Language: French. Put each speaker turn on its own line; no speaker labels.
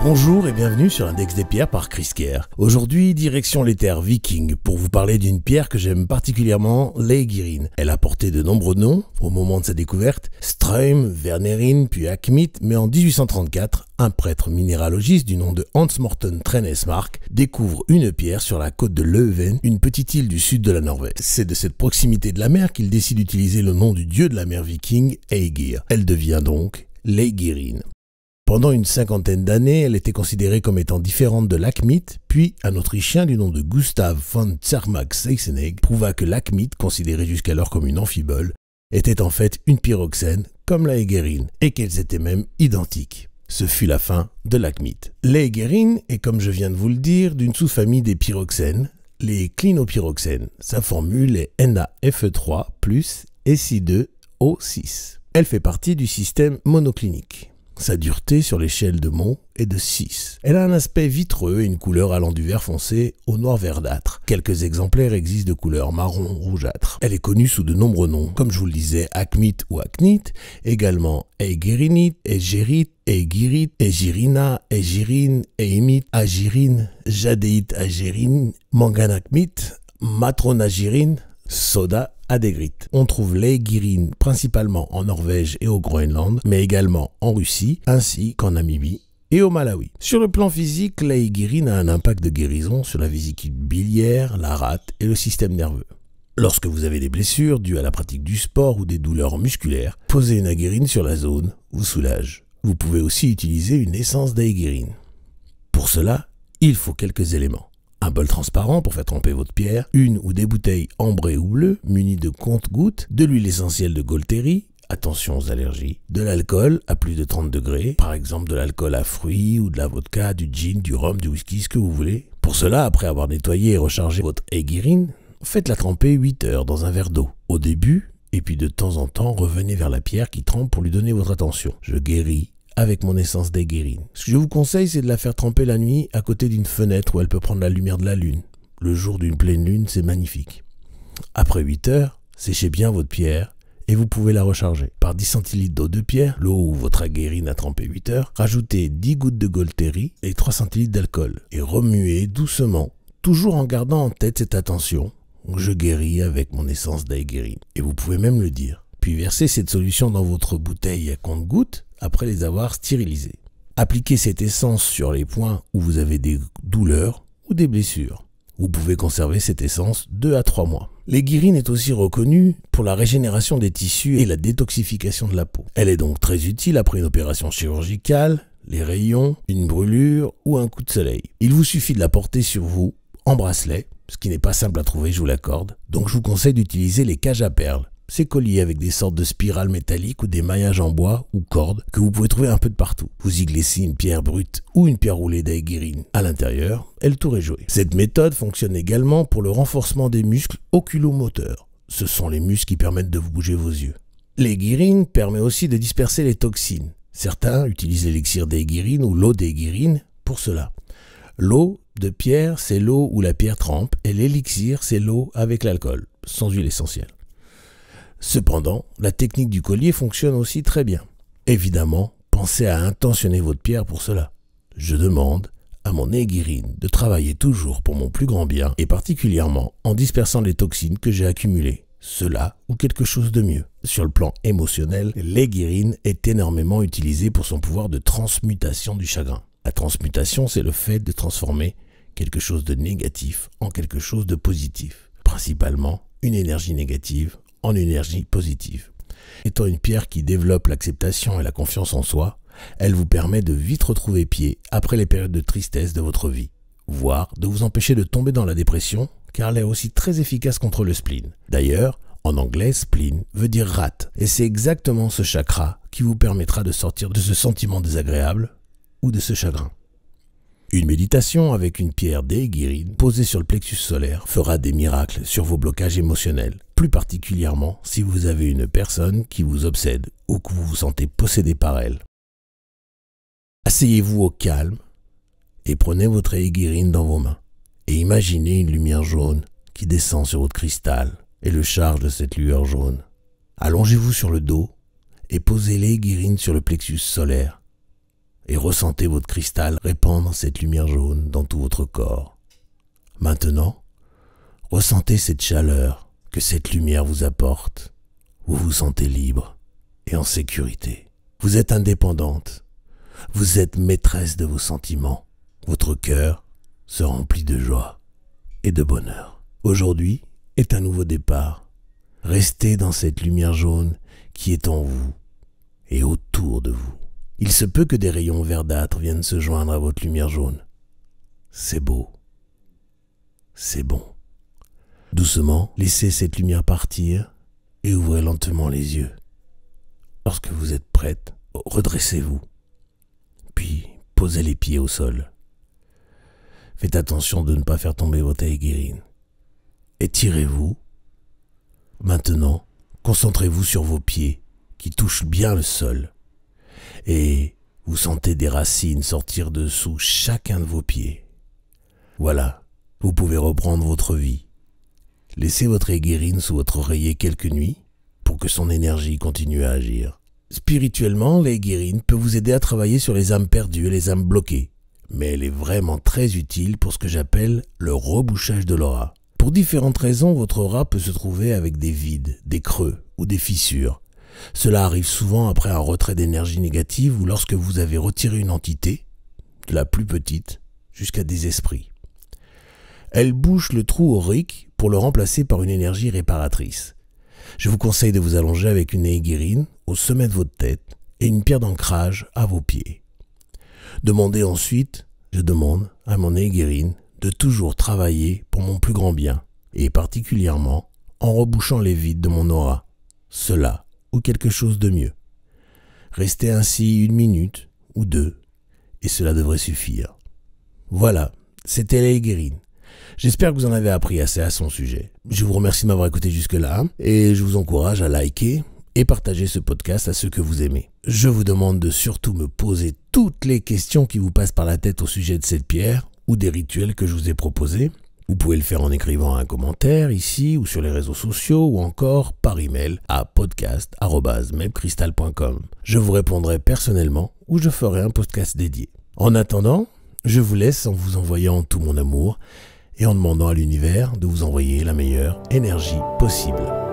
Bonjour et bienvenue sur l'Index des pierres par Chris Kerr. Aujourd'hui, direction les terres vikings pour vous parler d'une pierre que j'aime particulièrement, l'Eigirin. Elle a porté de nombreux noms au moment de sa découverte, Strøm, Wernerin, puis Akmit, mais en 1834, un prêtre minéralogiste du nom de Hans Morten Trenesmark découvre une pierre sur la côte de Leuven, une petite île du sud de la Norvège. C'est de cette proximité de la mer qu'il décide d'utiliser le nom du dieu de la mer viking, Aegir. Elle devient donc l'Eigirin. Pendant une cinquantaine d'années, elle était considérée comme étant différente de l'Akmit, puis un Autrichien du nom de Gustav von Zermatt-Seysenegg prouva que l'Akmit, considérée jusqu'alors comme une amphibole, était en fait une pyroxène comme la Eigirin, et qu'elles étaient même identiques. Ce fut la fin de l'Akmit. L'Eigirin est, comme je viens de vous le dire, d'une sous-famille des pyroxènes, les clinopyroxènes. Sa formule est NaFe3 plus Si2O6. Elle fait partie du système monoclinique. Sa dureté sur l'échelle de Mohs est de 6. Elle a un aspect vitreux et une couleur allant du vert foncé au noir verdâtre. Quelques exemplaires existent de couleur marron rougeâtre. Elle est connue sous de nombreux noms, comme je vous le disais, Akmit ou Aknit, également Eigirinit, Eigerit, Eigirit, Eigirina, Eigirin, Eimit, Agirin, Jadeit Agirin, Manganakmit, Matronagirin, Soda Adegrit. On trouve l'Eigirin principalement en Norvège et au Groenland, mais également en Russie, ainsi qu'en Namibie et au Malawi. Sur le plan physique, l'Eigirin a un impact de guérison sur la vésicule biliaire, la rate et le système nerveux. Lorsque vous avez des blessures dues à la pratique du sport ou des douleurs musculaires, posez une Eigirin sur la zone vous soulage. Vous pouvez aussi utiliser une essence d'Eigirin. Pour cela, il faut quelques éléments. Un bol transparent pour faire tremper votre pierre, une ou des bouteilles ambrées ou bleues munies de compte-gouttes, de l'huile essentielle de Golteri, attention aux allergies, de l'alcool à plus de 30 degrés, par exemple de l'alcool à fruits ou de la vodka, du gin, du rhum, du whisky, ce que vous voulez. Pour cela, après avoir nettoyé et rechargé votre Eigirin, faites-la tremper 8 heures dans un verre d'eau au début, et puis de temps en temps, revenez vers la pierre qui trempe pour lui donner votre attention. Je guéris avec mon essence d'Eigirin. Ce que je vous conseille, c'est de la faire tremper la nuit à côté d'une fenêtre où elle peut prendre la lumière de la lune. Le jour d'une pleine lune, c'est magnifique. Après 8 heures, séchez bien votre pierre et vous pouvez la recharger. Par 10 centilitres d'eau de pierre, l'eau où votre Eigirin a trempé 8 heures, rajoutez 10 gouttes de Golteri et 3 centilitres d'alcool et remuez doucement, toujours en gardant en tête cette attention. Je guéris avec mon essence d'Eigirin. Et vous pouvez même le dire. Puis versez cette solution dans votre bouteille à compte-gouttes après les avoir stérilisés. Appliquez cette essence sur les points où vous avez des douleurs ou des blessures. Vous pouvez conserver cette essence 2 à 3 mois. L'Eigirin est aussi reconnue pour la régénération des tissus et la détoxification de la peau. Elle est donc très utile après une opération chirurgicale, les rayons, une brûlure ou un coup de soleil. Il vous suffit de la porter sur vous en bracelet, ce qui n'est pas simple à trouver, je vous l'accorde. Donc je vous conseille d'utiliser les cages à perles. Ces colliers avec des sortes de spirales métalliques ou des maillages en bois ou cordes que vous pouvez trouver un peu de partout. Vous y glissez une pierre brute ou une pierre roulée d'Eigirin à l'intérieur et le tour est joué. Cette méthode fonctionne également pour le renforcement des muscles oculomoteurs. Ce sont les muscles qui permettent de bouger vos yeux. L'Eigirin permet aussi de disperser les toxines. Certains utilisent l'élixir d'Eigirin ou l'eau d'Eigirin pour cela. L'eau de pierre, c'est l'eau où la pierre trempe et l'élixir, c'est l'eau avec l'alcool, sans huile essentielle. Cependant, la technique du collier fonctionne aussi très bien. Évidemment, pensez à intentionner votre pierre pour cela. Je demande à mon Eigirin de travailler toujours pour mon plus grand bien et particulièrement en dispersant les toxines que j'ai accumulées. Cela ou quelque chose de mieux. Sur le plan émotionnel, l'Eigirin est énormément utilisé pour son pouvoir de transmutation du chagrin. La transmutation, c'est le fait de transformer quelque chose de négatif en quelque chose de positif. Principalement, une énergie négative en énergie positive. Étant une pierre qui développe l'acceptation et la confiance en soi, elle vous permet de vite retrouver pied après les périodes de tristesse de votre vie, voire de vous empêcher de tomber dans la dépression, car elle est aussi très efficace contre le spleen. D'ailleurs, en anglais, spleen veut dire rate, et c'est exactement ce chakra qui vous permettra de sortir de ce sentiment désagréable ou de ce chagrin. Une méditation avec une pierre d'Eigirin posée sur le plexus solaire fera des miracles sur vos blocages émotionnels, plus particulièrement si vous avez une personne qui vous obsède ou que vous vous sentez possédé par elle. Asseyez-vous au calme et prenez votre Eigirin dans vos mains et imaginez une lumière jaune qui descend sur votre cristal et le charge de cette lueur jaune. Allongez-vous sur le dos et posez l'Eigirin sur le plexus solaire. et ressentez votre cristal répandre cette lumière jaune dans tout votre corps. Maintenant, ressentez cette chaleur que cette lumière vous apporte. Vous vous sentez libre et en sécurité. Vous êtes indépendante. Vous êtes maîtresse de vos sentiments. Votre cœur se remplit de joie et de bonheur. Aujourd'hui est un nouveau départ. Restez dans cette lumière jaune qui est en vous et autour de vous. Il se peut que des rayons verdâtres viennent se joindre à votre lumière jaune. C'est beau. C'est bon. Doucement, laissez cette lumière partir et ouvrez lentement les yeux. Lorsque vous êtes prête, redressez-vous. Puis, posez les pieds au sol. Faites attention de ne pas faire tomber votre aiguirine. Étirez-vous. Maintenant, concentrez-vous sur vos pieds qui touchent bien le sol. Et vous sentez des racines sortir de sous chacun de vos pieds. Voilà, vous pouvez reprendre votre vie. Laissez votre aiguirine sous votre oreiller quelques nuits pour que son énergie continue à agir. Spirituellement, l'aiguirine peut vous aider à travailler sur les âmes perdues et les âmes bloquées. Mais elle est vraiment très utile pour ce que j'appelle le rebouchage de l'aura. Pour différentes raisons, votre aura peut se trouver avec des vides, des creux ou des fissures. Cela arrive souvent après un retrait d'énergie négative ou lorsque vous avez retiré une entité, de la plus petite jusqu'à des esprits. Elle bouche le trou aurique pour le remplacer par une énergie réparatrice. Je vous conseille de vous allonger avec une aiguirine au sommet de votre tête et une pierre d'ancrage à vos pieds. Demandez ensuite, je demande à mon aiguirine de toujours travailler pour mon plus grand bien et particulièrement en rebouchant les vides de mon aura. Cela ou quelque chose de mieux. Restez ainsi 1 minute ou 2 et cela devrait suffire. Voilà, c'était l'aiguirine. J'espère que vous en avez appris assez à son sujet. Je vous remercie de m'avoir écouté jusque-là et je vous encourage à liker et partager ce podcast à ceux que vous aimez. Je vous demande de surtout me poser toutes les questions qui vous passent par la tête au sujet de cette pierre ou des rituels que je vous ai proposés. Vous pouvez le faire en écrivant un commentaire ici ou sur les réseaux sociaux ou encore par email à podcast@mebcrystal.com. Je vous répondrai personnellement ou je ferai un podcast dédié. En attendant, je vous laisse en vous envoyant tout mon amour et en demandant à l'univers de vous envoyer la meilleure énergie possible.